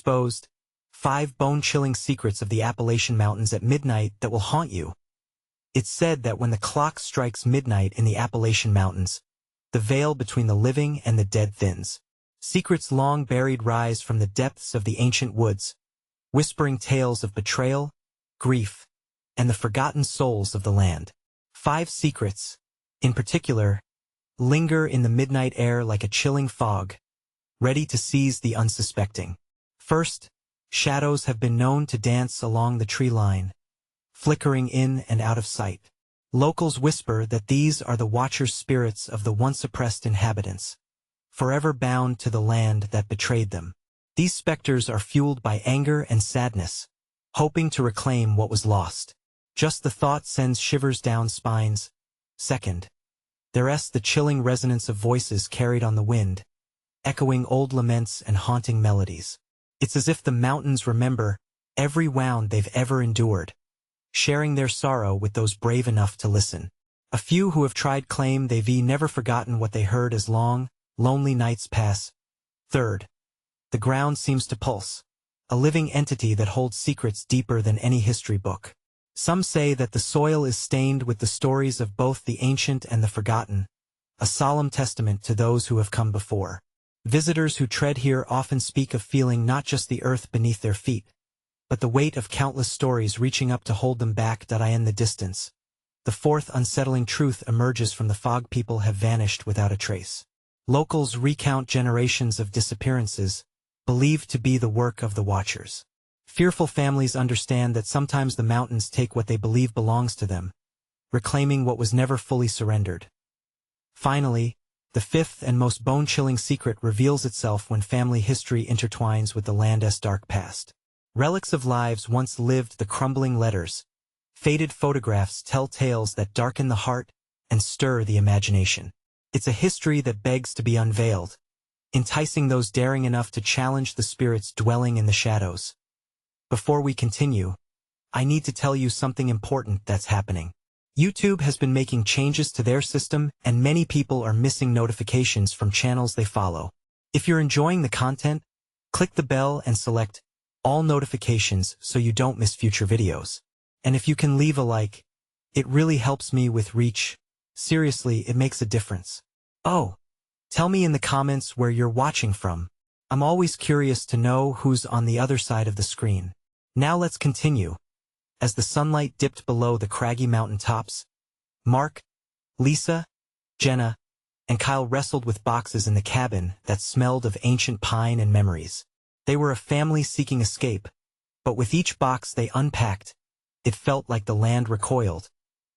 exposed 5 bone-chilling secrets of the Appalachian Mountains at midnight that will haunt you. It's said that when the clock strikes midnight in the Appalachian Mountains, the veil between the living and the dead thins. Secrets long buried rise from the depths of the ancient woods, whispering tales of betrayal, grief, and the forgotten souls of the land. 5 secrets, in particular, linger in the midnight air like a chilling fog, ready to seize the unsuspecting. First, shadows have been known to dance along the tree line, flickering in and out of sight. Locals whisper that these are the watchers' spirits of the once-oppressed inhabitants, forever bound to the land that betrayed them. These specters are fueled by anger and sadness, hoping to reclaim what was lost. Just the thought sends shivers down spines. Second, there's the chilling resonance of voices carried on the wind, echoing old laments and haunting melodies. It's as if the mountains remember every wound they've ever endured, sharing their sorrow with those brave enough to listen. A few who have tried claim they've never forgotten what they heard as long, lonely nights pass. Third, the ground seems to pulse, a living entity that holds secrets deeper than any history book. Some say that the soil is stained with the stories of both the ancient and the forgotten, a solemn testament to those who have come before. Visitors who tread here often speak of feeling not just the earth beneath their feet, but the weight of countless stories reaching up to hold them back in the distance. The fourth unsettling truth emerges from the fog: people have vanished without a trace. Locals recount generations of disappearances, believed to be the work of the watchers. Fearful families understand that sometimes the mountains take what they believe belongs to them, reclaiming what was never fully surrendered. Finally, the fifth and most bone-chilling secret reveals itself when family history intertwines with the land's dark past. Relics of lives once lived, the crumbling letters, faded photographs tell tales that darken the heart and stir the imagination. It's a history that begs to be unveiled, enticing those daring enough to challenge the spirits dwelling in the shadows. Before we continue, I need to tell you something important that's happening. YouTube has been making changes to their system, and many people are missing notifications from channels they follow. If you're enjoying the content, click the bell and select all notifications so you don't miss future videos. And if you can leave a like, it really helps me with reach. Seriously, it makes a difference. Oh, tell me in the comments where you're watching from. I'm always curious to know who's on the other side of the screen. Now let's continue. As the sunlight dipped below the craggy mountain tops, Mark, Lisa, Jenna, and Kyle wrestled with boxes in the cabin that smelled of ancient pine and memories. They were a family seeking escape, but with each box they unpacked, it felt like the land recoiled,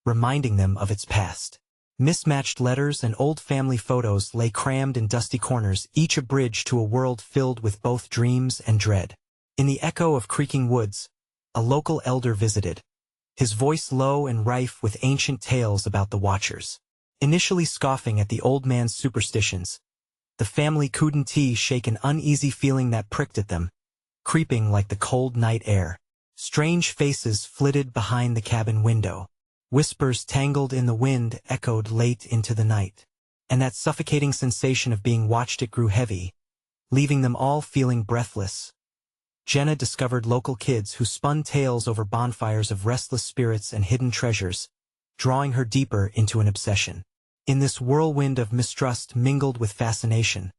reminding them of its past. Mismatched letters and old family photos lay crammed in dusty corners, each a bridge to a world filled with both dreams and dread. In the echo of creaking woods, a local elder visited, his voice low and rife with ancient tales about the watchers. Initially scoffing at the old man's superstitions, the family couldn't shake an uneasy feeling that pricked at them, creeping like the cold night air. Strange faces flitted behind the cabin window. Whispers tangled in the wind echoed late into the night. And that suffocating sensation of being watched, it grew heavy, leaving them all feeling breathless. Jenna discovered local kids who spun tales over bonfires of restless spirits and hidden treasures, drawing her deeper into an obsession. In this whirlwind of mistrust mingled with fascination,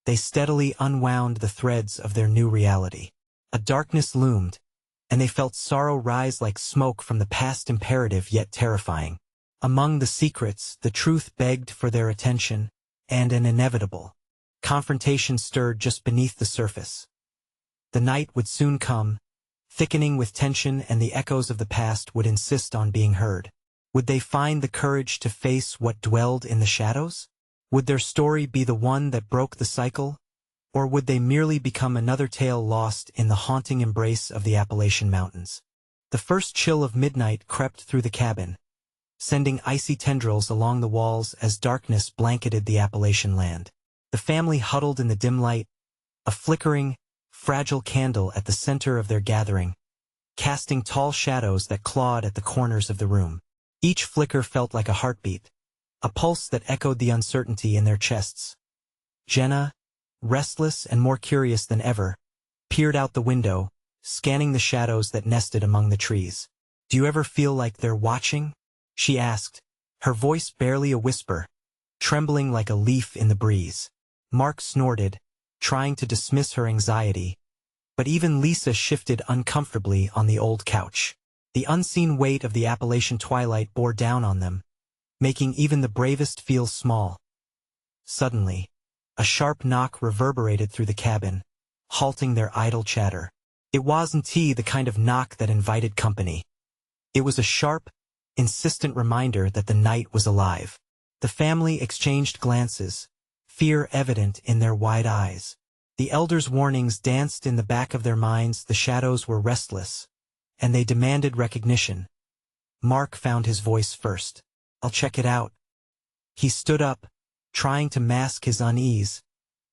they steadily unwound the threads of their new reality. A darkness loomed, and they felt sorrow rise like smoke from the past, imperative yet terrifying. Among the secrets, the truth begged for their attention, and an inevitable confrontation stirred just beneath the surface. The night would soon come, thickening with tension, and the echoes of the past would insist on being heard. Would they find the courage to face what dwelled in the shadows? Would their story be the one that broke the cycle? Or would they merely become another tale lost in the haunting embrace of the Appalachian Mountains? The first chill of midnight crept through the cabin, sending icy tendrils along the walls as darkness blanketed the Appalachian land. The family huddled in the dim light, a flickering, fragile candle at the center of their gathering, casting tall shadows that clawed at the corners of the room. Each flicker felt like a heartbeat, a pulse that echoed the uncertainty in their chests. Jenna, restless and more curious than ever, peered out the window, scanning the shadows that nested among the trees. "Do you ever feel like they're watching?" she asked, her voice barely a whisper, trembling like a leaf in the breeze. Mark snorted, trying to dismiss her anxiety, but even Lisa shifted uncomfortably on the old couch. The unseen weight of the Appalachian twilight bore down on them, making even the bravest feel small. Suddenly, a sharp knock reverberated through the cabin, halting their idle chatter. It wasn't the kind of knock that invited company. It was a sharp, insistent reminder that the night was alive. The family exchanged glances, fear evident in their wide eyes. The elders' warnings danced in the back of their minds. The shadows were restless, and they demanded recognition. Mark found his voice first. "I'll check it out." He stood up, trying to mask his unease,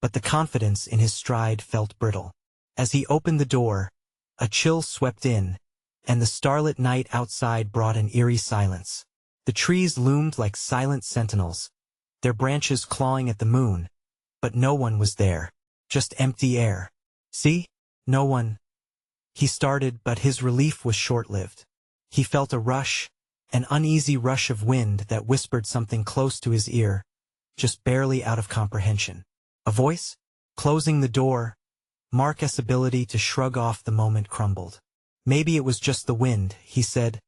but the confidence in his stride felt brittle. As he opened the door, a chill swept in, and the starlit night outside brought an eerie silence. The trees loomed like silent sentinels, their branches clawing at the moon, but no one was there, just empty air. "See? No one." He started, but his relief was short-lived. He felt a rush, an uneasy rush of wind that whispered something close to his ear, just barely out of comprehension. A voice? Closing the door, Mark's ability to shrug off the moment crumbled. "Maybe it was just the wind," he said,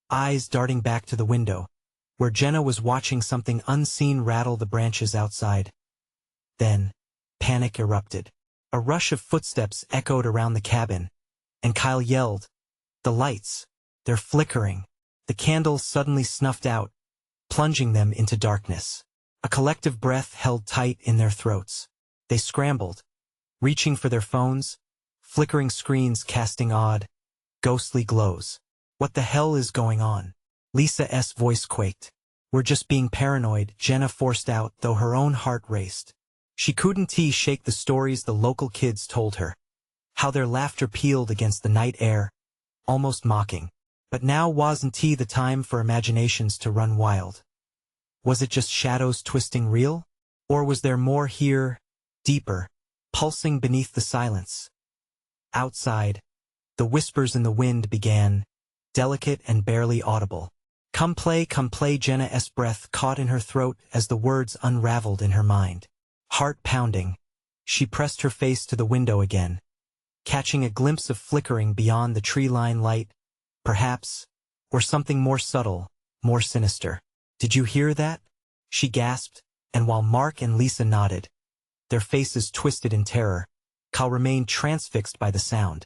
eyes darting back to the window, where Jenna was watching something unseen rattle the branches outside. Then, panic erupted. A rush of footsteps echoed around the cabin, and Kyle yelled, "The lights! They're flickering!" The candles suddenly snuffed out, plunging them into darkness. A collective breath held tight in their throats. They scrambled, reaching for their phones, flickering screens casting odd, ghostly glows. "What the hell is going on?" Lisa's voice quaked. "We're just being paranoid," Jenna forced out, though her own heart raced. She couldn't shake the stories the local kids told her, how their laughter peeled against the night air, almost mocking. But now wasn't the time for imaginations to run wild. Was it just shadows twisting real? Or was there more here, deeper, pulsing beneath the silence? Outside, the whispers in the wind began, delicate and barely audible. Come play," Jenna's breath caught in her throat as the words unraveled in her mind. Heart pounding, she pressed her face to the window again, catching a glimpse of flickering beyond the tree-line light, perhaps, or something more subtle, more sinister. "Did you hear that?" she gasped, and while Mark and Lisa nodded, their faces twisted in terror, Kyle remained transfixed by the sound.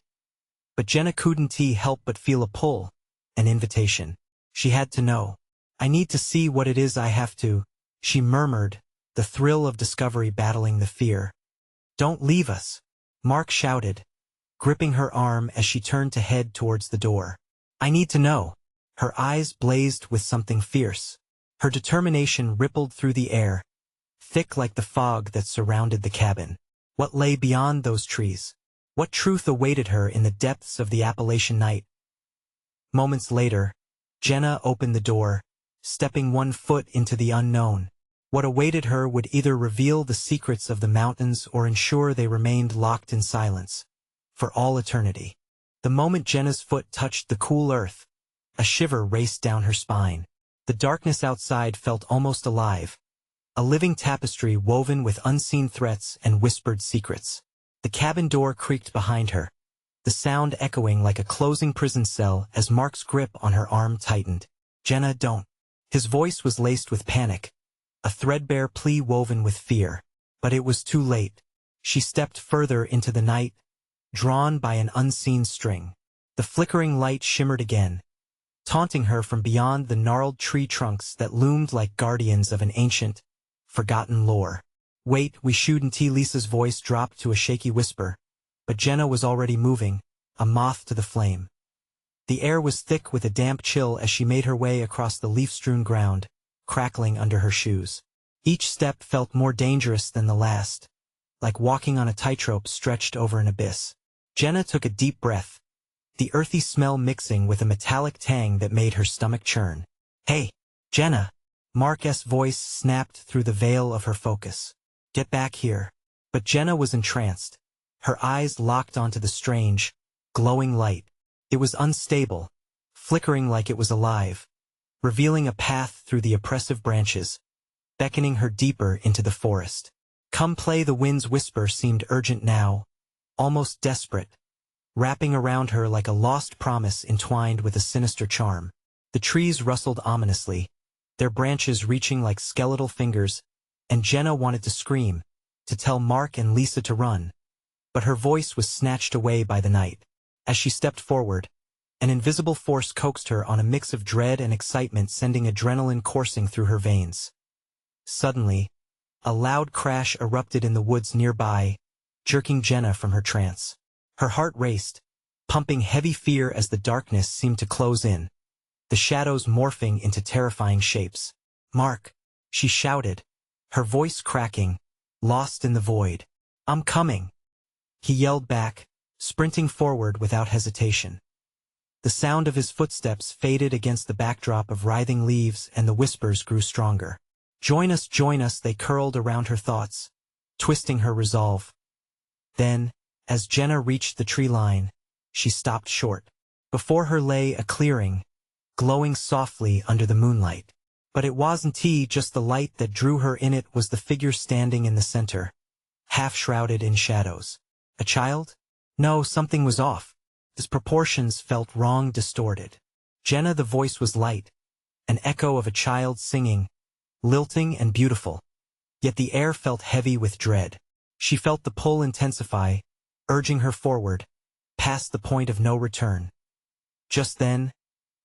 But Jenna couldn't help but feel a pull, an invitation. She had to know. "I need to see what it is. I have to," she murmured, the thrill of discovery battling the fear. "Don't leave us," Mark shouted, gripping her arm as she turned to head towards the door. "I need to know." Her eyes blazed with something fierce. Her determination rippled through the air, thick like the fog that surrounded the cabin. What lay beyond those trees? What truth awaited her in the depths of the Appalachian night? Moments later, Jenna opened the door, stepping one foot into the unknown. What awaited her would either reveal the secrets of the mountains or ensure they remained locked in silence, for all eternity. The moment Jenna's foot touched the cool earth, a shiver raced down her spine. The darkness outside felt almost alive, a living tapestry woven with unseen threats and whispered secrets. The cabin door creaked behind her, the sound echoing like a closing prison cell as Mark's grip on her arm tightened. "Jenna, don't." His voice was laced with panic, a threadbare plea woven with fear. But it was too late. She stepped further into the night, drawn by an unseen string. The flickering light shimmered again, taunting her from beyond the gnarled tree trunks that loomed like guardians of an ancient, forgotten lore. "Wait, we shouldn't." Lisa's voice dropped to a shaky whisper, but Jenna was already moving, a moth to the flame. The air was thick with a damp chill as she made her way across the leaf-strewn ground, crackling under her shoes. Each step felt more dangerous than the last, like walking on a tightrope stretched over an abyss. Jenna took a deep breath, the earthy smell mixing with a metallic tang that made her stomach churn. "Hey, Jenna!" Mark's voice snapped through the veil of her focus. "Get back here." But Jenna was entranced, Her eyes locked onto the strange, glowing light. It was unstable, flickering like it was alive, revealing a path through the oppressive branches, beckoning her deeper into the forest. Come play, the wind's whisper seemed urgent now, almost desperate, wrapping around her like a lost promise entwined with a sinister charm. The trees rustled ominously, their branches reaching like skeletal fingers, and Jenna wanted to scream, to tell Mark and Lisa to run. But her voice was snatched away by the night. As she stepped forward, an invisible force coaxed her on a mix of dread and excitement, sending adrenaline coursing through her veins. Suddenly, a loud crash erupted in the woods nearby, jerking Jenna from her trance. Her heart raced, pumping heavy fear as the darkness seemed to close in, the shadows morphing into terrifying shapes. "Mark," she shouted, her voice cracking, lost in the void. "I'm coming," he yelled back, sprinting forward without hesitation. The sound of his footsteps faded against the backdrop of writhing leaves, and the whispers grew stronger. Join us," they curled around her thoughts, twisting her resolve. Then, as Jenna reached the tree line, she stopped short. Before her lay a clearing, glowing softly under the moonlight. But it wasn't just the light that drew her. In it was the figure standing in the center, half shrouded in shadows. A child? No, something was off. His proportions felt wrong, distorted. Jenna, the voice was light, an echo of a child singing, lilting and beautiful. Yet the air felt heavy with dread. She felt the pull intensify, urging her forward, past the point of no return. Just then,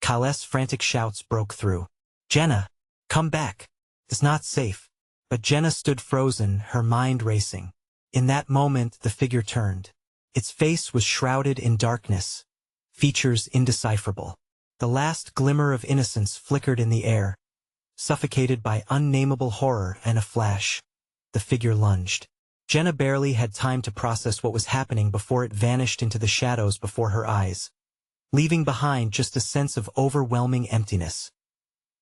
Kale's frantic shouts broke through. "Jenna, come back. It's not safe." But Jenna stood frozen, her mind racing. In that moment the figure turned. Its face was shrouded in darkness, features indecipherable. The last glimmer of innocence flickered in the air, suffocated by unnameable horror, and a flash. The figure lunged. Jenna barely had time to process what was happening before it vanished into the shadows before her eyes, leaving behind just a sense of overwhelming emptiness.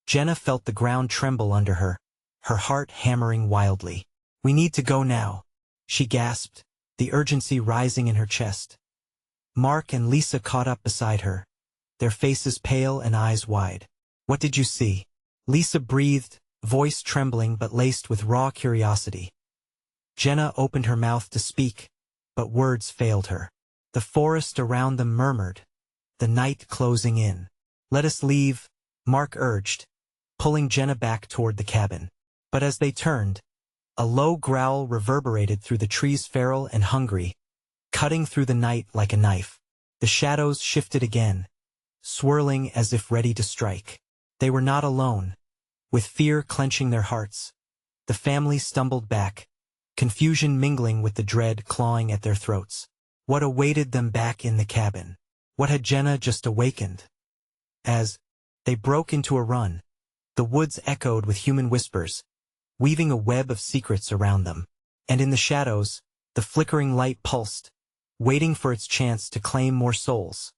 Jenna felt the ground tremble under her, her heart hammering wildly. "We need to go now," she gasped, the urgency rising in her chest. Mark and Lisa caught up beside her, their faces pale and eyes wide. "What did you see?" Lisa breathed, voice trembling but laced with raw curiosity. Jenna opened her mouth to speak, but words failed her. The forest around them murmured, the night closing in. "Let us leave," Mark urged, pulling Jenna back toward the cabin. But as they turned, a low growl reverberated through the trees, feral and hungry, cutting through the night like a knife. The shadows shifted again, swirling as if ready to strike. They were not alone. With fear clenching their hearts, the family stumbled back, confusion mingling with the dread clawing at their throats. What awaited them back in the cabin? What had Jenna just awakened? As they broke into a run, the woods echoed with human whispers, weaving a web of secrets around them. And in the shadows, the flickering light pulsed, waiting for its chance to claim more souls.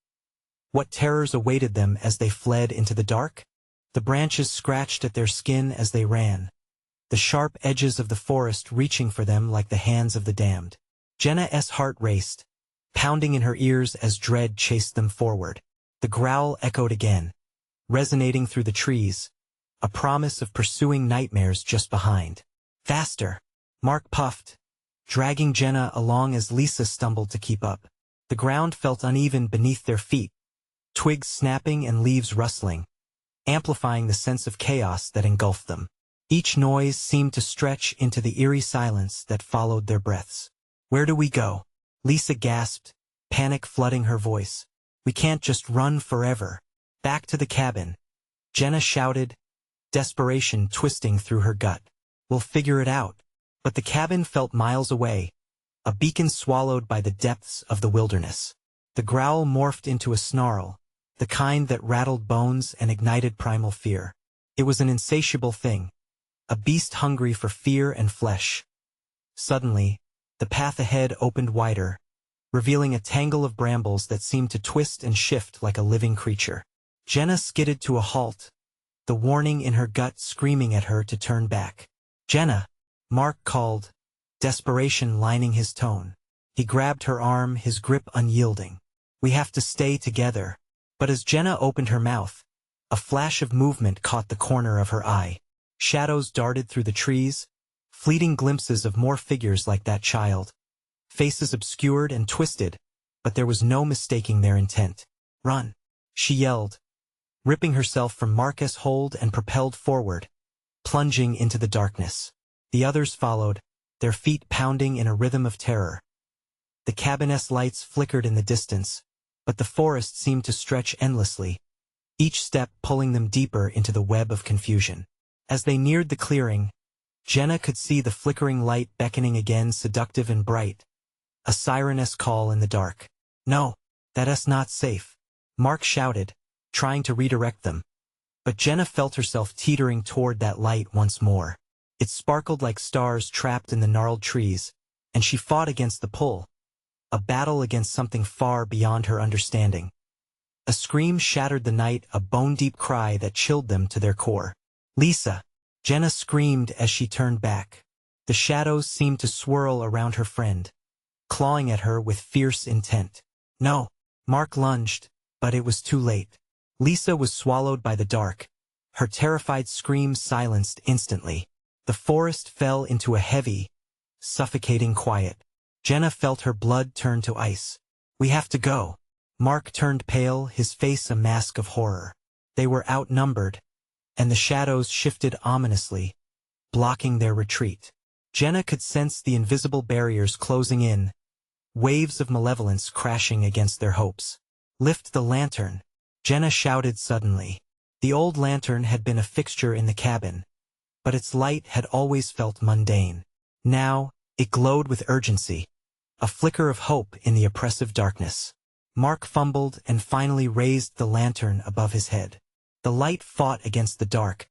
What terrors awaited them as they fled into the dark? The branches scratched at their skin as they ran, the sharp edges of the forest reaching for them like the hands of the damned. Jenna's heart raced, pounding in her ears as dread chased them forward. The growl echoed again, resonating through the trees, a promise of pursuing nightmares just behind. "Faster!" Mark puffed, dragging Jenna along as Lisa stumbled to keep up. The ground felt uneven beneath their feet, twigs snapping and leaves rustling, amplifying the sense of chaos that engulfed them. Each noise seemed to stretch into the eerie silence that followed their breaths. "Where do we go?" Lisa gasped, panic flooding her voice. "We can't just run forever." "Back to the cabin," Jenna shouted, desperation twisting through her gut. "We'll figure it out." But the cabin felt miles away, a beacon swallowed by the depths of the wilderness. The growl morphed into a snarl, the kind that rattled bones and ignited primal fear. It was an insatiable thing, a beast hungry for fear and flesh. Suddenly, the path ahead opened wider, revealing a tangle of brambles that seemed to twist and shift like a living creature. Jenna skidded to a halt, the warning in her gut screaming at her to turn back. "Jenna!" Mark called, desperation lining his tone. He grabbed her arm, his grip unyielding. "We have to stay together." But as Jenna opened her mouth, a flash of movement caught the corner of her eye. Shadows darted through the trees, fleeting glimpses of more figures like that child. Faces obscured and twisted, but there was no mistaking their intent. "Run!" she yelled, ripping herself from Marcus' hold and propelled forward, plunging into the darkness. The others followed, their feet pounding in a rhythm of terror. The cabin's lights flickered in the distance, but the forest seemed to stretch endlessly, each step pulling them deeper into the web of confusion. As they neared the clearing, Jenna could see the flickering light beckoning again, seductive and bright. A siren's call in the dark. "No, that's not safe," Mark shouted, trying to redirect them. But Jenna felt herself teetering toward that light once more. It sparkled like stars trapped in the gnarled trees, and she fought against the pull. A battle against something far beyond her understanding. A scream shattered the night, a bone-deep cry that chilled them to their core. "Lisa!" Jenna screamed as she turned back. The shadows seemed to swirl around her friend, clawing at her with fierce intent. "No!" Mark lunged, but it was too late. Lisa was swallowed by the dark, her terrified screams silenced instantly. The forest fell into a heavy, suffocating quiet. Jenna felt her blood turn to ice. "We have to go." Mark turned pale, his face a mask of horror. They were outnumbered, and the shadows shifted ominously, blocking their retreat. Jenna could sense the invisible barriers closing in, waves of malevolence crashing against their hopes. "Lift the lantern," Jenna shouted suddenly. The old lantern had been a fixture in the cabin, but its light had always felt mundane. Now, it glowed with urgency, a flicker of hope in the oppressive darkness. Mark fumbled and finally raised the lantern above his head. The light fought against the dark,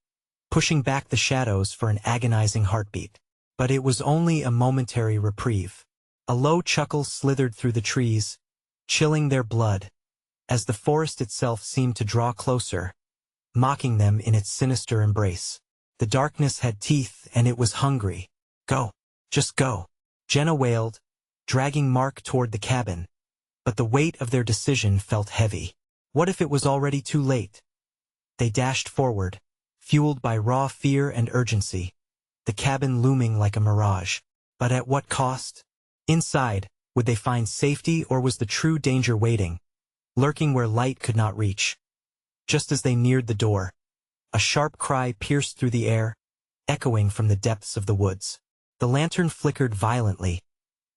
pushing back the shadows for an agonizing heartbeat. But it was only a momentary reprieve. A low chuckle slithered through the trees, chilling their blood, as the forest itself seemed to draw closer, mocking them in its sinister embrace. The darkness had teeth and it was hungry. "Go. Just go," Jenna wailed, dragging Mark toward the cabin. But the weight of their decision felt heavy. What if it was already too late? They dashed forward, fueled by raw fear and urgency, the cabin looming like a mirage. But at what cost? Inside, would they find safety, or was the true danger waiting, lurking where light could not reach? Just as they neared the door, a sharp cry pierced through the air, echoing from the depths of the woods. The lantern flickered violently,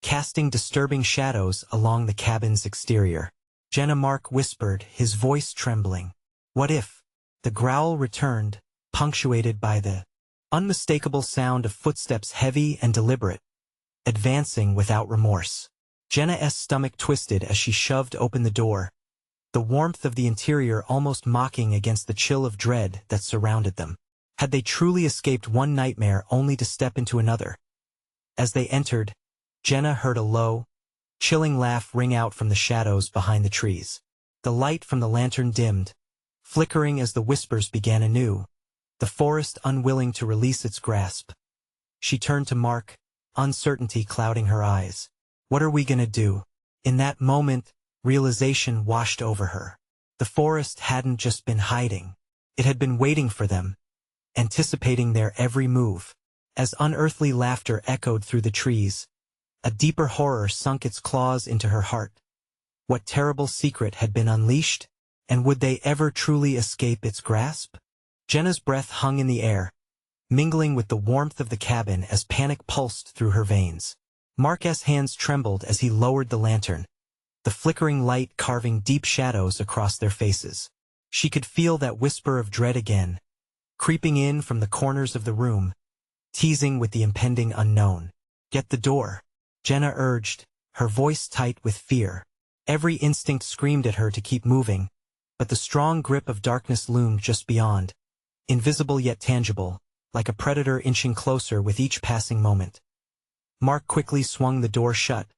casting disturbing shadows along the cabin's exterior. Jenna, Mark whispered, his voice trembling. "What if?" The growl returned, punctuated by the unmistakable sound of footsteps, heavy and deliberate, advancing without remorse. Jenna's stomach twisted as she shoved open the door, the warmth of the interior almost mocking against the chill of dread that surrounded them. Had they truly escaped one nightmare only to step into another? As they entered, Jenna heard a low, chilling laugh ring out from the shadows behind the trees. The light from the lantern dimmed, flickering as the whispers began anew, the forest unwilling to release its grasp. She turned to Mark, uncertainty clouding her eyes. "What are we gonna do?" In that moment, realization washed over her. The forest hadn't just been hiding. It had been waiting for them, anticipating their every move. As unearthly laughter echoed through the trees, a deeper horror sunk its claws into her heart. What terrible secret had been unleashed, and would they ever truly escape its grasp? Jenna's breath hung in the air, mingling with the warmth of the cabin as panic pulsed through her veins. Mark's hands trembled as he lowered the lantern, the flickering light carving deep shadows across their faces. She could feel that whisper of dread again, creeping in from the corners of the room, teasing with the impending unknown. "Get the door," Jenna urged, her voice tight with fear. Every instinct screamed at her to keep moving, but the strong grip of darkness loomed just beyond, invisible yet tangible, like a predator inching closer with each passing moment. Mark quickly swung the door shut,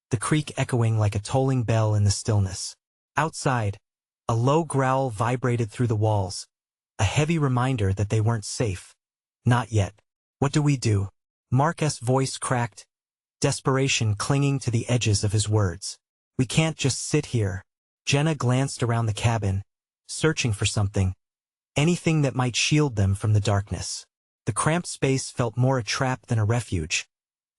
the creak echoing like a tolling bell in the stillness. Outside, a low growl vibrated through the walls, a heavy reminder that they weren't safe. Not yet. "What do we do?" Mark's voice cracked, desperation clinging to the edges of his words. We can't just sit here. Jenna glanced around the cabin, searching for something, anything that might shield them from the darkness. The cramped space felt more a trap than a refuge,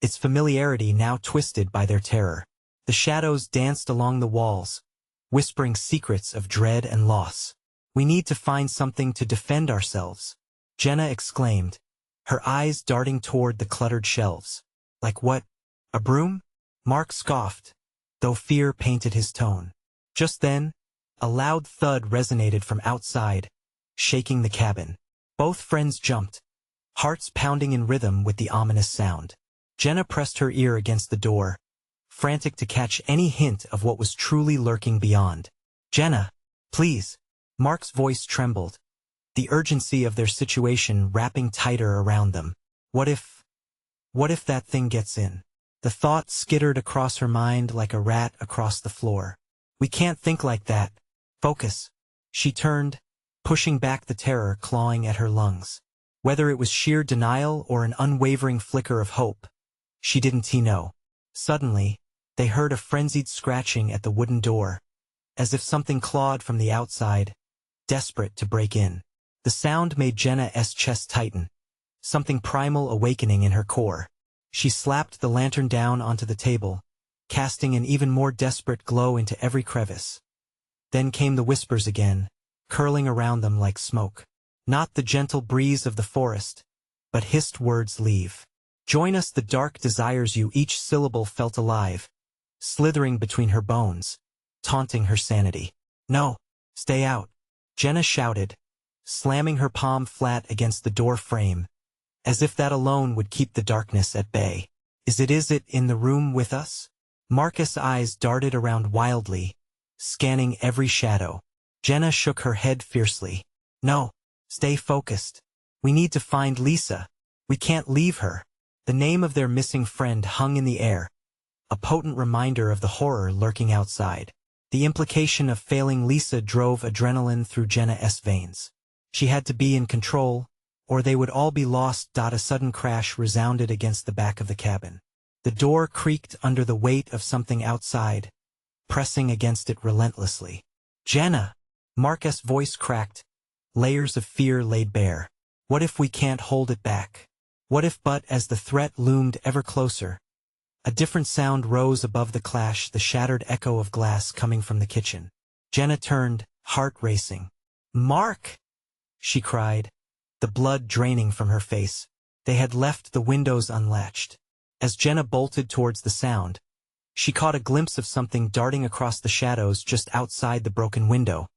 its familiarity now twisted by their terror. The shadows danced along the walls, whispering secrets of dread and loss. We need to find something to defend ourselves, Jenna exclaimed, her eyes darting toward the cluttered shelves. Like what? A broom? Mark scoffed, though fear painted his tone. Just then, a loud thud resonated from outside, shaking the cabin. Both friends jumped, hearts pounding in rhythm with the ominous sound. Jenna pressed her ear against the door, frantic to catch any hint of what was truly lurking beyond. Jenna, please. Mark's voice trembled, the urgency of their situation wrapping tighter around them. What if that thing gets in? The thought skittered across her mind like a rat across the floor. We can't think like that. Focus. She turned, pushing back the terror clawing at her lungs. Whether it was sheer denial or an unwavering flicker of hope, she didn't know. Suddenly, they heard a frenzied scratching at the wooden door, as if something clawed from the outside, desperate to break in. The sound made Jenna's chest tighten, something primal awakening in her core. She slapped the lantern down onto the table, casting an even more desperate glow into every crevice. Then came the whispers again, curling around them like smoke. Not the gentle breeze of the forest, but hissed words leave. Join us, the dark desires you. Each syllable felt alive, slithering between her bones, taunting her sanity. No, stay out, Jenna shouted, slamming her palm flat against the door frame, as if that alone would keep the darkness at bay. Is it in the room with us? Marcus' eyes darted around wildly, scanning every shadow. Jenna shook her head fiercely. No, stay focused. We need to find Lisa. We can't leave her. The name of their missing friend hung in the air, a potent reminder of the horror lurking outside. The implication of failing Lisa drove adrenaline through Jenna's veins. She had to be in control, or they would all be lost. A sudden crash resounded against the back of the cabin. The door creaked under the weight of something outside, pressing against it relentlessly. Jenna! Marcus' voice cracked, layers of fear laid bare. What if we can't hold it back? What if? But as the threat loomed ever closer, a different sound rose above the clash, the shattered echo of glass coming from the kitchen. Jenna turned, heart racing. Mark! She cried, the blood draining from her face. They had left the windows unlatched. As Jenna bolted towards the sound, she caught a glimpse of something darting across the shadows just outside the broken window,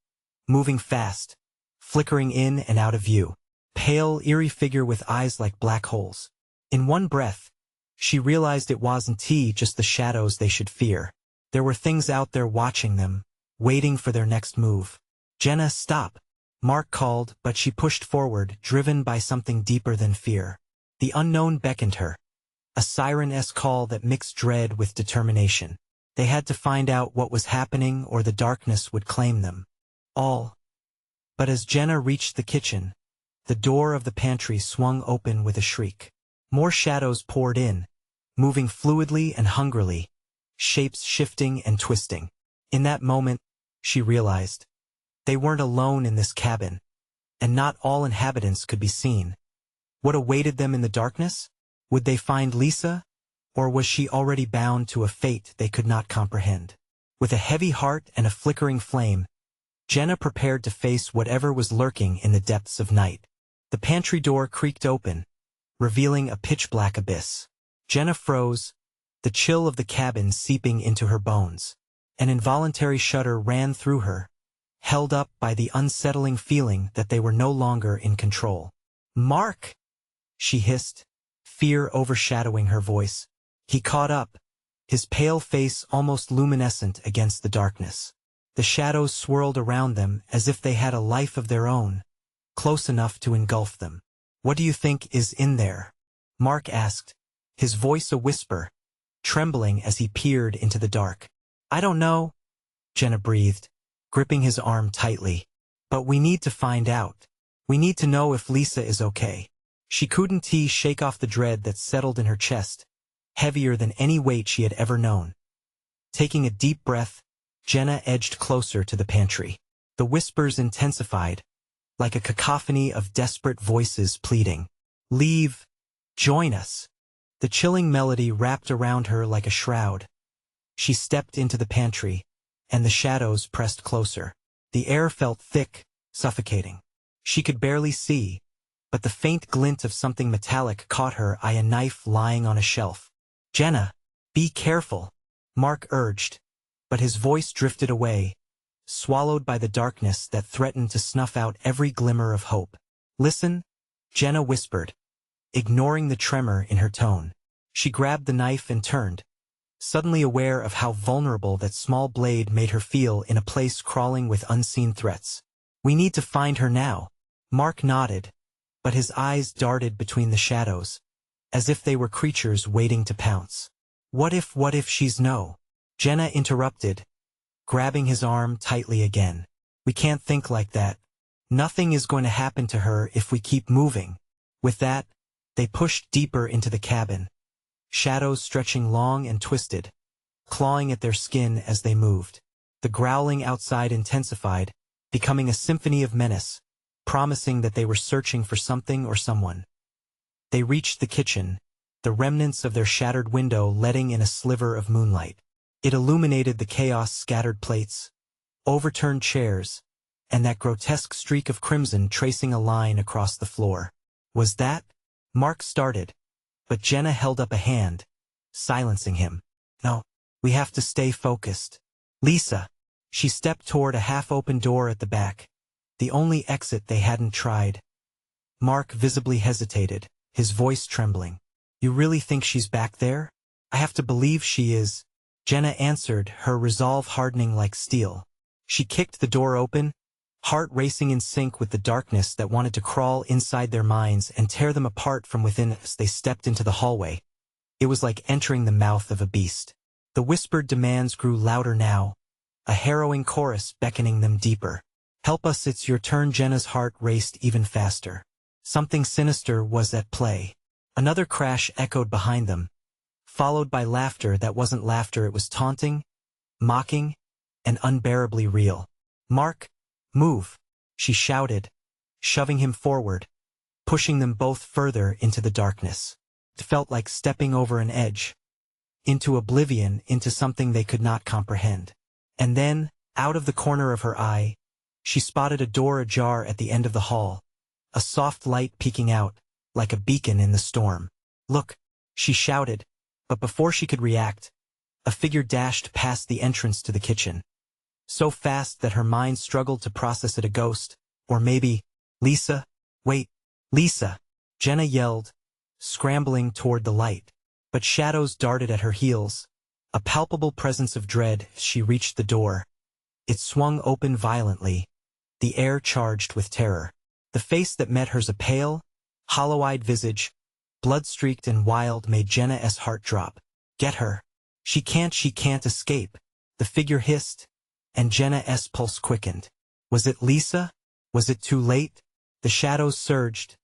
moving fast, flickering in and out of view. Pale, eerie figure with eyes like black holes. In one breath, she realized it wasn't just the shadows they should fear. There were things out there watching them, waiting for their next move. Jenna, stop! Mark called, but she pushed forward, driven by something deeper than fear. The unknown beckoned her, a siren-esque call that mixed dread with determination. They had to find out what was happening or the darkness would claim them all. But as Jenna reached the kitchen, the door of the pantry swung open with a shriek. More shadows poured in, moving fluidly and hungrily, shapes shifting and twisting. In that moment, she realized, they weren't alone in this cabin, and not all inhabitants could be seen. What awaited them in the darkness? Would they find Lisa, or was she already bound to a fate they could not comprehend? With a heavy heart and a flickering flame, Jenna prepared to face whatever was lurking in the depths of night. The pantry door creaked open, revealing a pitch-black abyss. Jenna froze, the chill of the cabin seeping into her bones. An involuntary shudder ran through her, held up by the unsettling feeling that they were no longer in control. Mark! She hissed, fear overshadowing her voice. He caught up, his pale face almost luminescent against the darkness. The shadows swirled around them as if they had a life of their own, close enough to engulf them. What do you think is in there? Mark asked, his voice a whisper, trembling as he peered into the dark. I don't know, Jenna breathed, gripping his arm tightly. But we need to find out. We need to know if Lisa is okay. She couldn't shake off the dread that settled in her chest, heavier than any weight she had ever known. Taking a deep breath, Jenna edged closer to the pantry. The whispers intensified, like a cacophony of desperate voices pleading, "Leave! Join us!" The chilling melody wrapped around her like a shroud. She stepped into the pantry, and the shadows pressed closer. The air felt thick, suffocating. She could barely see, but the faint glint of something metallic caught her eye, a knife lying on a shelf. "Jenna, be careful," Mark urged, but his voice drifted away, swallowed by the darkness that threatened to snuff out every glimmer of hope. "Listen," Jenna whispered, ignoring the tremor in her tone. She grabbed the knife and turned, suddenly aware of how vulnerable that small blade made her feel in a place crawling with unseen threats. "We need to find her now." Mark nodded, but his eyes darted between the shadows, as if they were creatures waiting to pounce. What if she's no?" Jenna interrupted, grabbing his arm tightly again. "We can't think like that. Nothing is going to happen to her if we keep moving." With that, they pushed deeper into the cabin, shadows stretching long and twisted, clawing at their skin as they moved. The growling outside intensified, becoming a symphony of menace, promising that they were searching for something or someone. They reached the kitchen, the remnants of their shattered window letting in a sliver of moonlight. It illuminated the chaos-scattered plates, overturned chairs, and that grotesque streak of crimson tracing a line across the floor. "Was that?" Mark started, but Jenna held up a hand, silencing him. "No, we have to stay focused." "Lisa." She stepped toward a half-open door at the back, the only exit they hadn't tried. Mark visibly hesitated, his voice trembling. "You really think she's back there?" "I have to believe she is," Jenna answered, her resolve hardening like steel. She kicked the door open, heart racing in sync with the darkness that wanted to crawl inside their minds and tear them apart from within. As they stepped into the hallway, it was like entering the mouth of a beast. The whispered demands grew louder now, a harrowing chorus beckoning them deeper. "Help us, it's your turn." Jenna's heart raced even faster. Something sinister was at play. Another crash echoed behind them, followed by laughter that wasn't laughter, it was taunting, mocking, and unbearably real. "Mark, move," she shouted, shoving him forward, pushing them both further into the darkness. It felt like stepping over an edge, into oblivion, into something they could not comprehend. And then, out of the corner of her eye, she spotted a door ajar at the end of the hall, a soft light peeking out, like a beacon in the storm. "Look," she shouted, but before she could react, a figure dashed past the entrance to the kitchen. So fast that her mind struggled to process it, a ghost, or maybe, "Lisa, wait, Lisa," Jenna yelled, scrambling toward the light. But shadows darted at her heels, a palpable presence of dread. As she reached the door, it swung open violently, the air charged with terror. The face that met hers, a pale, hollow-eyed visage, blood-streaked and wild, made Jenna's heart drop. "Get her. She can't escape," the figure hissed, and Jenna's pulse quickened. Was it Lisa? Was it too late? The shadows surged,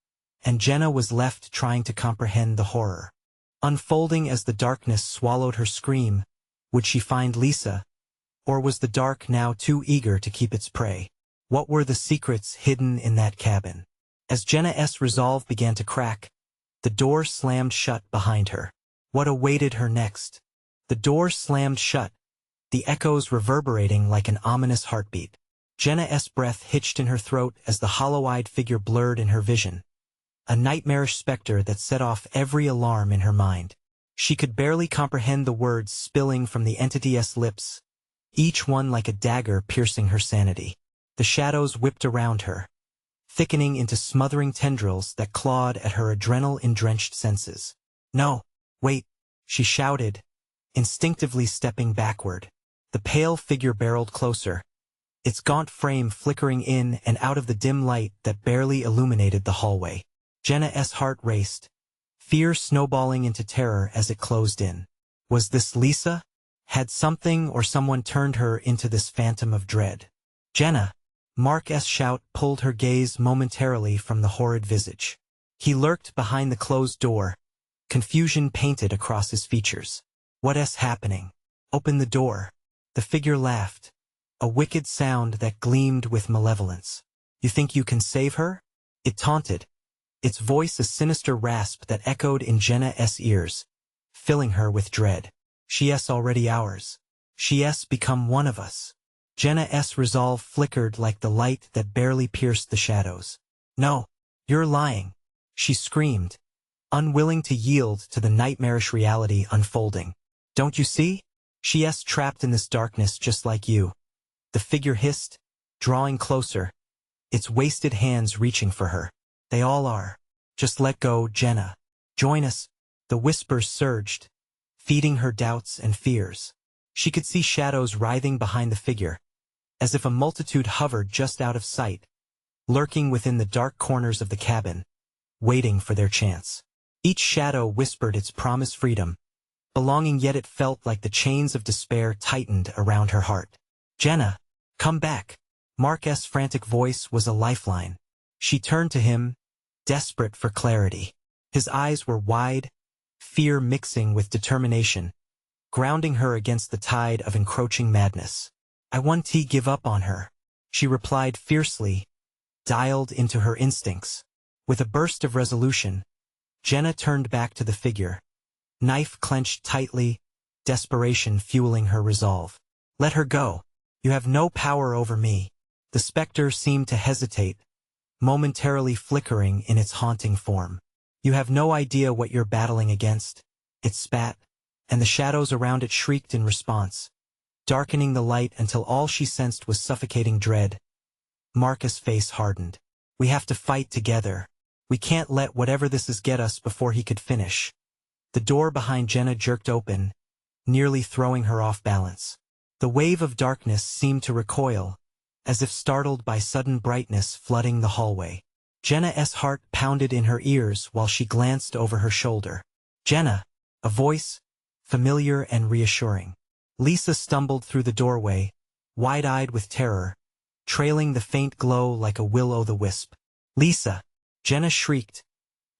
and Jenna was left trying to comprehend the horror unfolding as the darkness swallowed her. Scream. Would she find Lisa? Or was the dark now too eager to keep its prey? What were the secrets hidden in that cabin? As Jenna's resolve began to crack, the door slammed shut behind her. What awaited her next? The door slammed shut, the echoes reverberating like an ominous heartbeat. Jenna's breath hitched in her throat as the hollow-eyed figure blurred in her vision, a nightmarish specter that set off every alarm in her mind. She could barely comprehend the words spilling from the entity's lips, each one like a dagger piercing her sanity. The shadows whipped around her, thickening into smothering tendrils that clawed at her adrenaline-drenched senses. "No, wait," she shouted, instinctively stepping backward. The pale figure barreled closer, its gaunt frame flickering in and out of the dim light that barely illuminated the hallway. Jenna's heart raced, fear snowballing into terror as it closed in. Was this Lisa? Had something or someone turned her into this phantom of dread? "Jenna!" Mark's shout pulled her gaze momentarily from the horrid visage. He lurked behind the closed door, confusion painted across his features. What's happening? Open the door. The figure laughed, a wicked sound that gleamed with malevolence. You think you can save her? It taunted, its voice a sinister rasp that echoed in Jenna's ears, filling her with dread. She's already ours. She's become one of us. Jenna's resolve flickered like the light that barely pierced the shadows. No, you're lying, she screamed, unwilling to yield to the nightmarish reality unfolding. Don't you see? She's trapped in this darkness just like you. The figure hissed, drawing closer, its wasted hands reaching for her. They all are. Just let go, Jenna. Join us. The whispers surged, feeding her doubts and fears. She could see shadows writhing behind the figure, as if a multitude hovered just out of sight, lurking within the dark corners of the cabin, waiting for their chance. Each shadow whispered its promised freedom, belonging, yet it felt like the chains of despair tightened around her heart. Jenna, come back. Mark's frantic voice was a lifeline. She turned to him, desperate for clarity. His eyes were wide, fear mixing with determination, grounding her against the tide of encroaching madness. I want to give up on her, she replied fiercely, dialed into her instincts. With a burst of resolution, Jenna turned back to the figure, knife clenched tightly, desperation fueling her resolve. Let her go. You have no power over me. The specter seemed to hesitate, momentarily flickering in its haunting form. You have no idea what you're battling against. It spat, and the shadows around it shrieked in response, darkening the light until all she sensed was suffocating dread. Marcus' face hardened. We have to fight together. We can't let whatever this is get us before he could finish. The door behind Jenna jerked open, nearly throwing her off balance. The wave of darkness seemed to recoil, as if startled by sudden brightness flooding the hallway. Jenna's heart pounded in her ears while she glanced over her shoulder. Jenna, a voice, familiar and reassuring. Lisa stumbled through the doorway, wide-eyed with terror, trailing the faint glow like a will-o'-the-wisp. Lisa! Jenna shrieked,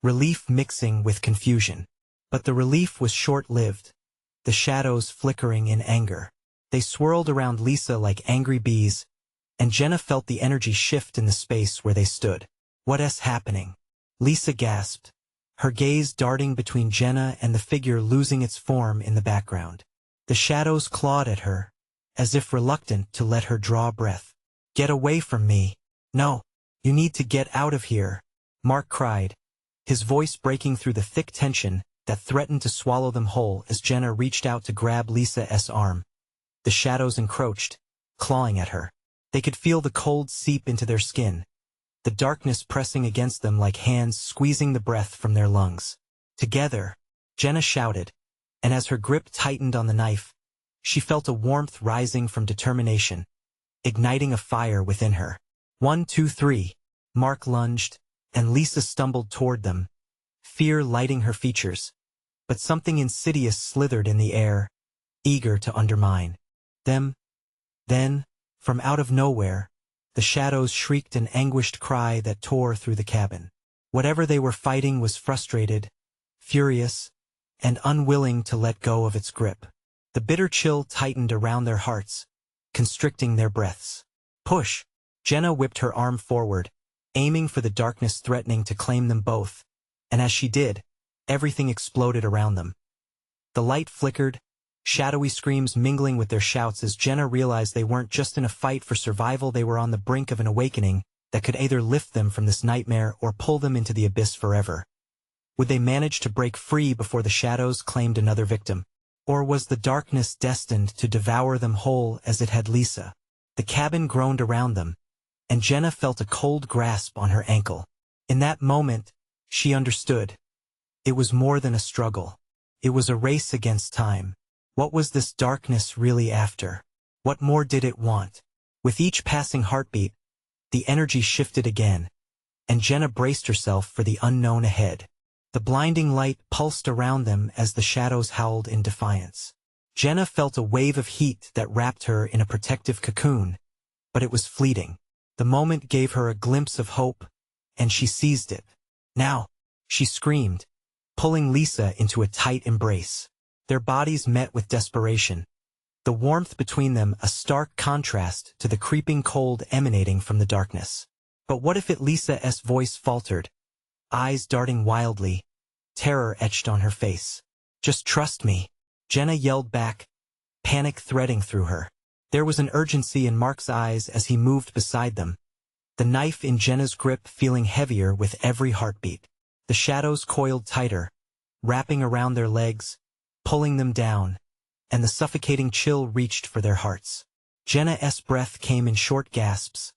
relief mixing with confusion. But the relief was short-lived, the shadows flickering in anger. They swirled around Lisa like angry bees, and Jenna felt the energy shift in the space where they stood. What's happening? Lisa gasped, her gaze darting between Jenna and the figure losing its form in the background. The shadows clawed at her, as if reluctant to let her draw breath. Get away from me. No, you need to get out of here, Mark cried, his voice breaking through the thick tension that threatened to swallow them whole as Jenna reached out to grab Lisa's arm. The shadows encroached, clawing at her. They could feel the cold seep into their skin, the darkness pressing against them like hands squeezing the breath from their lungs. Together, Jenna shouted, and as her grip tightened on the knife, she felt a warmth rising from determination, igniting a fire within her. 1, 2, 3. Mark lunged, and Lisa stumbled toward them, fear lighting her features. But something insidious slithered in the air, eager to undermine them. Then, from out of nowhere, the shadows shrieked an anguished cry that tore through the cabin. Whatever they were fighting was frustrated, furious, and unwilling to let go of its grip. The bitter chill tightened around their hearts, constricting their breaths. Push! Jenna whipped her arm forward, aiming for the darkness threatening to claim them both, and as she did, everything exploded around them. The light flickered, shadowy screams mingling with their shouts as Jenna realized they weren't just in a fight for survival, they were on the brink of an awakening that could either lift them from this nightmare or pull them into the abyss forever. Would they manage to break free before the shadows claimed another victim? Or was the darkness destined to devour them whole as it had Lisa? The cabin groaned around them, and Jenna felt a cold grasp on her ankle. In that moment, she understood. It was more than a struggle. It was a race against time. What was this darkness really after? What more did it want? With each passing heartbeat, the energy shifted again, and Jenna braced herself for the unknown ahead. The blinding light pulsed around them as the shadows howled in defiance. Jenna felt a wave of heat that wrapped her in a protective cocoon, but it was fleeting. The moment gave her a glimpse of hope, and she seized it. Now, she screamed, pulling Lisa into a tight embrace. Their bodies met with desperation, the warmth between them a stark contrast to the creeping cold emanating from the darkness. But what if Lisa's voice faltered, eyes darting wildly, terror etched on her face? "Just trust me," Jenna yelled back, panic threading through her. There was an urgency in Mark's eyes as he moved beside them, the knife in Jenna's grip feeling heavier with every heartbeat. The shadows coiled tighter, wrapping around their legs, pulling them down, and the suffocating chill reached for their hearts. Jenna's breath came in short gasps,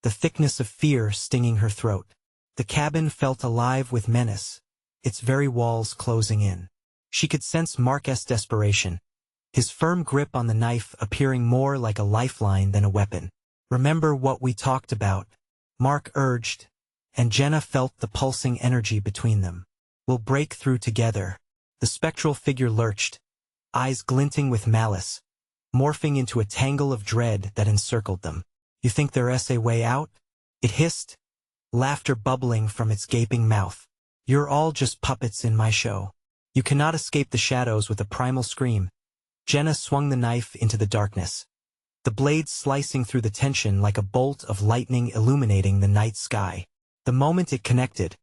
the thickness of fear stinging her throat. The cabin felt alive with menace, its very walls closing in. She could sense Mark's desperation, his firm grip on the knife appearing more like a lifeline than a weapon. "Remember what we talked about," Mark urged, and Jenna felt the pulsing energy between them. "We'll break through together." The spectral figure lurched, eyes glinting with malice, morphing into a tangle of dread that encircled them. "You think there's a way out?" it hissed, laughter bubbling from its gaping mouth. "You're all just puppets in my show. You cannot escape the shadows." With a primal scream, Jenna swung the knife into the darkness, the blade slicing through the tension like a bolt of lightning illuminating the night sky. The moment it connected,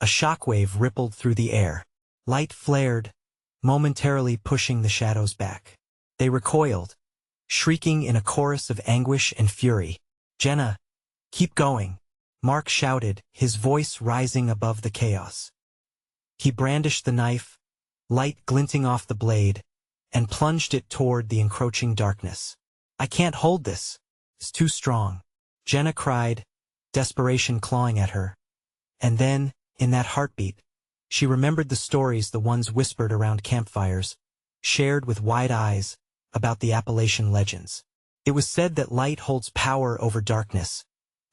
a shockwave rippled through the air. Light flared, momentarily pushing the shadows back. They recoiled, shrieking in a chorus of anguish and fury. "Jenna, keep going," Mark shouted, his voice rising above the chaos. He brandished the knife, light glinting off the blade, and plunged it toward the encroaching darkness. "I can't hold this. It's too strong," Jenna cried, desperation clawing at her. And then, in that heartbeat, she remembered the stories, the ones whispered around campfires, shared with wide eyes, about the Appalachian legends. It was said that light holds power over darkness,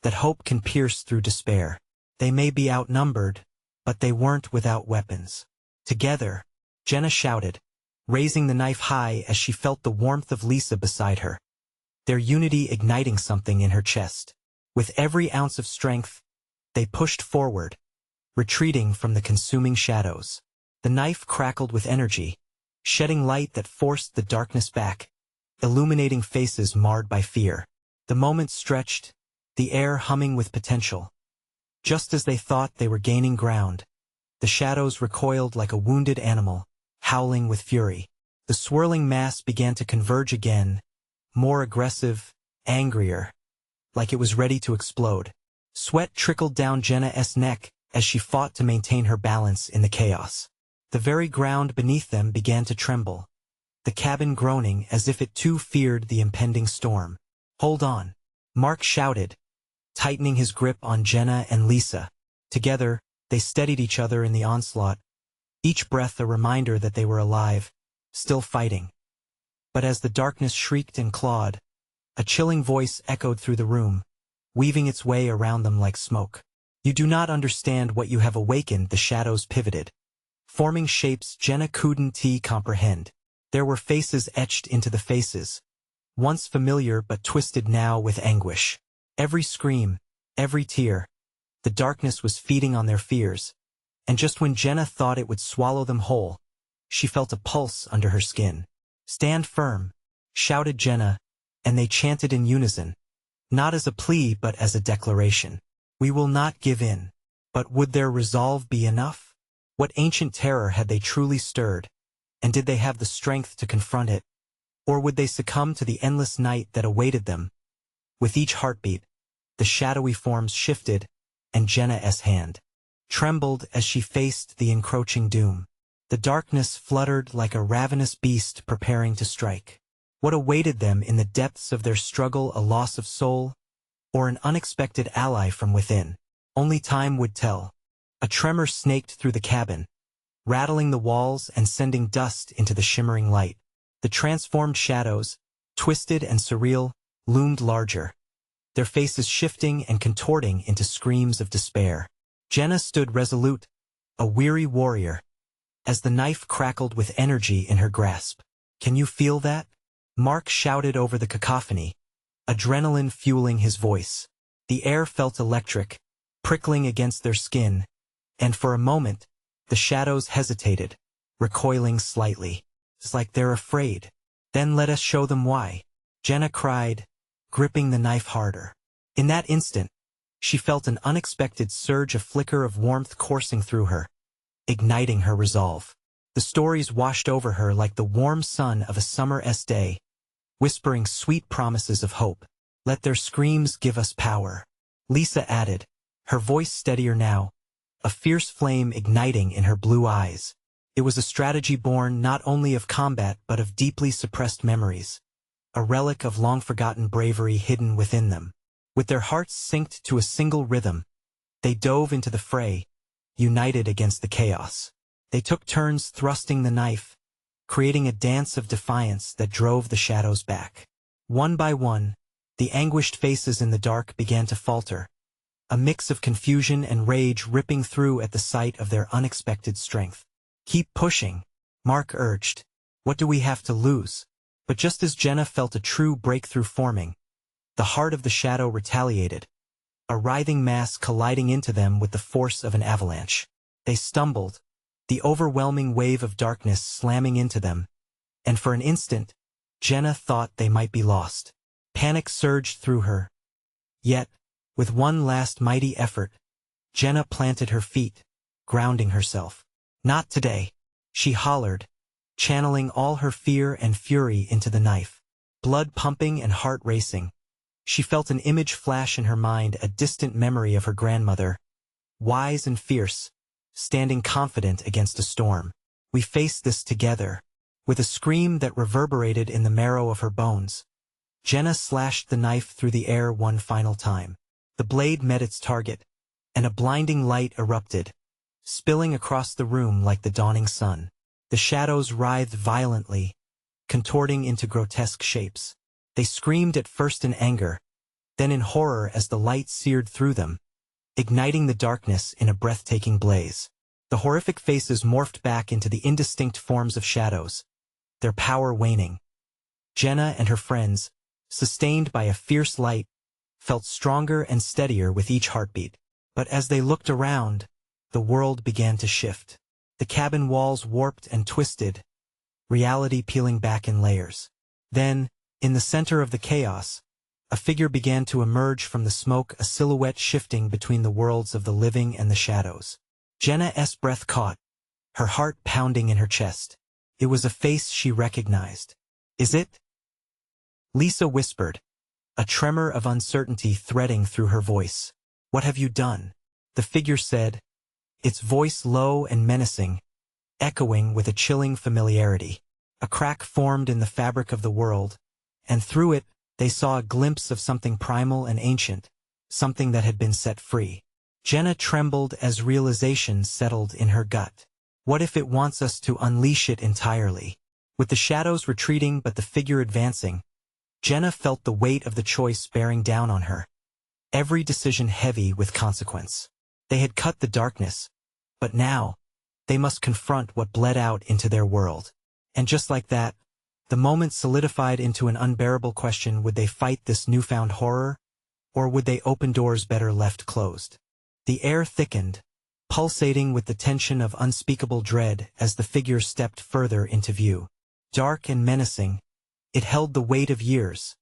that hope can pierce through despair. They may be outnumbered, but they weren't without weapons. Together, Jenna shouted, raising the knife high as she felt the warmth of Lisa beside her, their unity igniting something in her chest. With every ounce of strength, they pushed forward, retreating from the consuming shadows. The knife crackled with energy, shedding light that forced the darkness back, illuminating faces marred by fear. The moment stretched, the air humming with potential. Just as they thought they were gaining ground, the shadows recoiled like a wounded animal, howling with fury. The swirling mass began to converge again, more aggressive, angrier, like it was ready to explode. Sweat trickled down Jenna's neck as she fought to maintain her balance in the chaos. The very ground beneath them began to tremble, the cabin groaning as if it too feared the impending storm. "Hold on," Mark shouted, tightening his grip on Jenna and Lisa. Together, they steadied each other in the onslaught, each breath a reminder that they were alive, still fighting. But as the darkness shrieked and clawed, a chilling voice echoed through the room, weaving its way around them like smoke. "You do not understand what you have awakened." The shadows pivoted, forming shapes Jenna couldn't comprehend. There were faces etched into the faces, once familiar but twisted now with anguish. Every scream, every tear, the darkness was feeding on their fears, and just when Jenna thought it would swallow them whole, she felt a pulse under her skin. "Stand firm," shouted Jenna, and they chanted in unison, not as a plea but as a declaration. "We will not give in." But would their resolve be enough? What ancient terror had they truly stirred, and did they have the strength to confront it? Or would they succumb to the endless night that awaited them? With each heartbeat, the shadowy forms shifted, and Jenna's hand trembled as she faced the encroaching doom. The darkness fluttered like a ravenous beast preparing to strike. What awaited them in the depths of their struggle? A loss of soul, or an unexpected ally from within? Only time would tell. A tremor snaked through the cabin, rattling the walls and sending dust into the shimmering light. The transformed shadows, twisted and surreal, loomed larger, their faces shifting and contorting into screams of despair. Jenna stood resolute, a weary warrior, as the knife crackled with energy in her grasp. "Can you feel that?" Mark shouted over the cacophony, adrenaline fueling his voice. The air felt electric, prickling against their skin, and for a moment, The shadows hesitated, recoiling slightly. It's like they're afraid. Then let us show them why, Jenna cried, gripping the knife harder. In that instant, she felt an unexpected surge, a flicker of warmth coursing through her, igniting her resolve. The stories washed over her like the warm sun of a summer's day, whispering sweet promises of hope. Let their screams give us power, Lisa added, her voice steadier now, a fierce flame igniting in her blue eyes. It was a strategy born not only of combat but of deeply suppressed memories, a relic of long-forgotten bravery hidden within them. With their hearts synced to a single rhythm, they dove into the fray, united against the chaos. They took turns thrusting the knife, creating a dance of defiance that drove the shadows back. One by one, the anguished faces in the dark began to falter, a mix of confusion and rage ripping through at the sight of their unexpected strength. Keep pushing, Mark urged. What do we have to lose? But just as Jenna felt a true breakthrough forming, the heart of the shadow retaliated, a writhing mass colliding into them with the force of an avalanche. They stumbled, the overwhelming wave of darkness slamming into them, and for an instant, Jenna thought they might be lost. Panic surged through her. Yet, with one last mighty effort, Jenna planted her feet, grounding herself. Not today, she hollered, channeling all her fear and fury into the knife. Blood pumping and heart racing, she felt an image flash in her mind, a distant memory of her grandmother, wise and fierce, standing confident against a storm. We faced this together. With a scream that reverberated in the marrow of her bones, Jenna slashed the knife through the air one final time. The blade met its target, and a blinding light erupted, spilling across the room like the dawning sun. The shadows writhed violently, contorting into grotesque shapes. They screamed at first in anger, then in horror as the light seared through them, igniting the darkness in a breathtaking blaze. The horrific faces morphed back into the indistinct forms of shadows, their power waning. Jenna and her friends, sustained by a fierce light, felt stronger and steadier with each heartbeat. But as they looked around, the world began to shift. The cabin walls warped and twisted, reality peeling back in layers. Then, in the center of the chaos, a figure began to emerge from the smoke, a silhouette shifting between the worlds of the living and the shadows. Jenna's breath caught, her heart pounding in her chest. It was a face she recognized. Is it? Lisa whispered, a tremor of uncertainty threading through her voice. What have you done? The figure said, its voice low and menacing, echoing with a chilling familiarity. A crack formed in the fabric of the world, and through it, they saw a glimpse of something primal and ancient, something that had been set free. Jenna trembled as realization settled in her gut. What if it wants us to unleash it entirely? With the shadows retreating but the figure advancing, Jenna felt the weight of the choice bearing down on her, every decision heavy with consequence. They had cut the darkness, but now, they must confront what bled out into their world. And just like that, the moment solidified into an unbearable question: would they fight this newfound horror, or would they open doors better left closed? The air thickened, pulsating with the tension of unspeakable dread as the figure stepped further into view. Dark and menacing, it held the weight of years,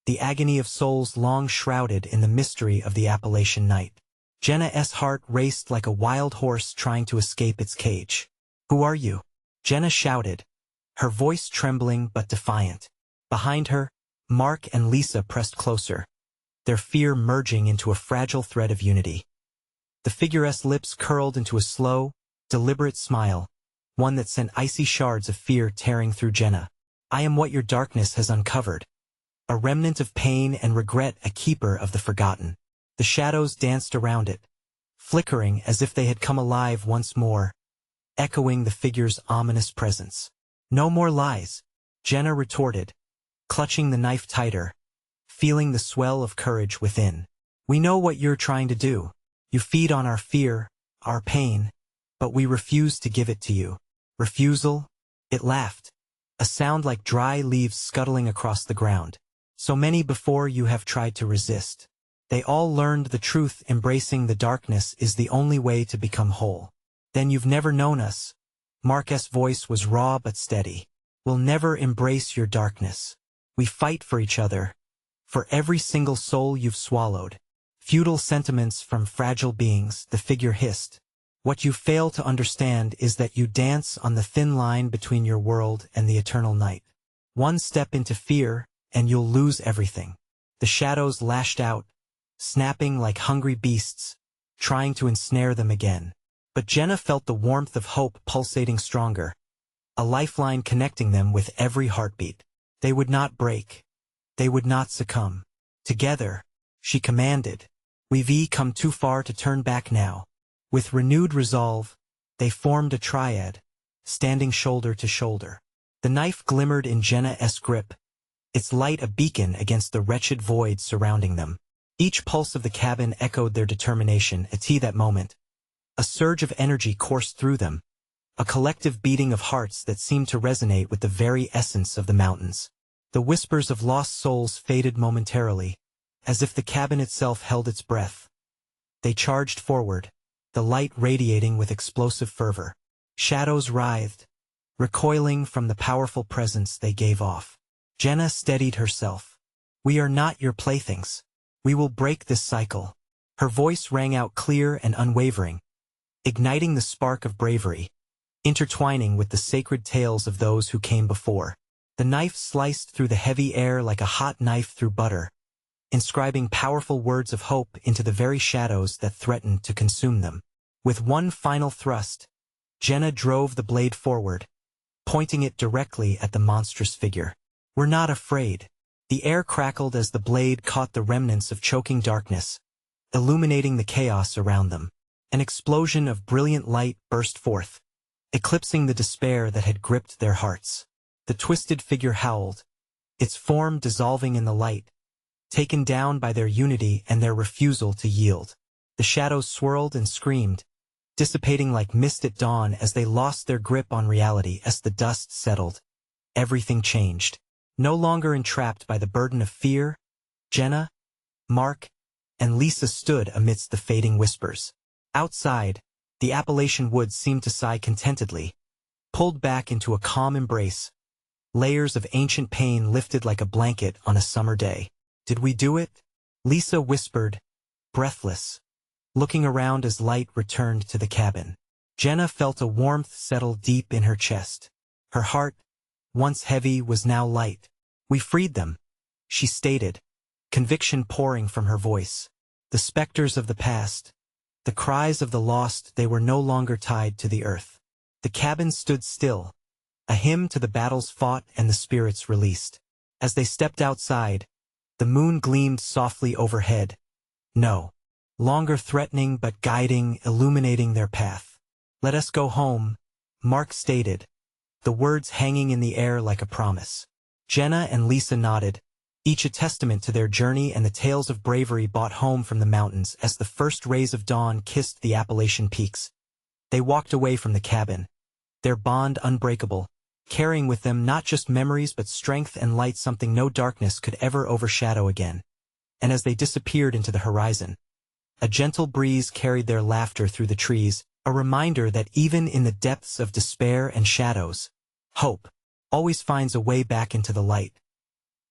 the agony of souls long shrouded in the mystery of the Appalachian night. Jenna's heart raced like a wild horse trying to escape its cage. Who are you? Jenna shouted, her voice trembling but defiant. Behind her, Mark and Lisa pressed closer, their fear merging into a fragile thread of unity. The figure's lips curled into a slow, deliberate smile, one that sent icy shards of fear tearing through Jenna. I am what your darkness has uncovered, a remnant of pain and regret, a keeper of the forgotten. The shadows danced around it, flickering as if they had come alive once more, echoing the figure's ominous presence. No more lies, Jenna retorted, clutching the knife tighter, feeling the swell of courage within. We know what you're trying to do. You feed on our fear, our pain, but we refuse to give it to you. Refusal? It laughed, a sound like dry leaves scuttling across the ground. So many before you have tried to resist. They all learned the truth: embracing the darkness is the only way to become whole. Then you've never known us. Mark's voice was raw but steady. We'll never embrace your darkness. We fight for each other. For every single soul you've swallowed. Futile sentiments from fragile beings, the figure hissed. What you fail to understand is that you dance on the thin line between your world and the eternal night. One step into fear, and you'll lose everything. The shadows lashed out, snapping like hungry beasts, trying to ensnare them again. But Jenna felt the warmth of hope pulsating stronger, a lifeline connecting them with every heartbeat. They would not break. They would not succumb. Together, she commanded, we've come too far to turn back now. With renewed resolve, they formed a triad, standing shoulder to shoulder. The knife glimmered in Jenna's grip, its light a beacon against the wretched void surrounding them. Each pulse of the cabin echoed their determination. At that moment, a surge of energy coursed through them, a collective beating of hearts that seemed to resonate with the very essence of the mountains. The whispers of lost souls faded momentarily, as if the cabin itself held its breath. They charged forward, the light radiating with explosive fervor. Shadows writhed, recoiling from the powerful presence they gave off. Jenna steadied herself. We are not your playthings. We will break this cycle. Her voice rang out clear and unwavering, igniting the spark of bravery, intertwining with the sacred tales of those who came before. The knife sliced through the heavy air like a hot knife through butter, inscribing powerful words of hope into the very shadows that threatened to consume them. With one final thrust, Jenna drove the blade forward, pointing it directly at the monstrous figure. We're not afraid. The air crackled as the blade caught the remnants of choking darkness, illuminating the chaos around them. An explosion of brilliant light burst forth, eclipsing the despair that had gripped their hearts. The twisted figure howled, its form dissolving in the light, taken down by their unity and their refusal to yield. The shadows swirled and screamed, dissipating like mist at dawn as they lost their grip on reality. As the dust settled, everything changed. No longer entrapped by the burden of fear, Jenna, Mark, and Lisa stood amidst the fading whispers. Outside, the Appalachian woods seemed to sigh contentedly, pulled back into a calm embrace, layers of ancient pain lifted like a blanket on a summer day. Did we do it? Lisa whispered, breathless, looking around as light returned to the cabin. Jenna felt a warmth settle deep in her chest. Her heart, once heavy, was now light. We freed them, she stated, conviction pouring from her voice. The specters of the past, the cries of the lost, they were no longer tied to the earth. The cabin stood still, a hymn to the battles fought and the spirits released. As they stepped outside, the moon gleamed softly overhead, no longer threatening but guiding, illuminating their path. Let us go home, Mark stated, the words hanging in the air like a promise. Jenna and Lisa nodded, each a testament to their journey and the tales of bravery brought home from the mountains. As the first rays of dawn kissed the Appalachian peaks, they walked away from the cabin, their bond unbreakable, carrying with them not just memories but strength and light, something no darkness could ever overshadow again. And as they disappeared into the horizon, a gentle breeze carried their laughter through the trees, a reminder that even in the depths of despair and shadows, hope always finds a way back into the light.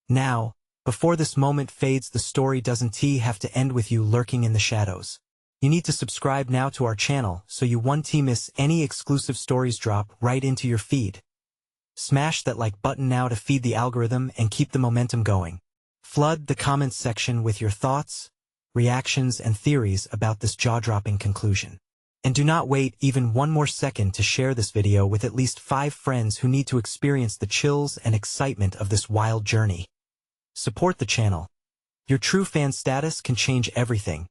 Now, before this moment fades, the story doesn't have to end with you lurking in the shadows. You need to subscribe now to our channel so you won't miss any exclusive stories drop right into your feed. Smash that like button now to feed the algorithm and keep the momentum going. Flood the comments section with your thoughts, reactions, and theories about this jaw-dropping conclusion. And do not wait even one more second to share this video with at least 5 friends who need to experience the chills and excitement of this wild journey. Support the channel. Your true fan status can change everything.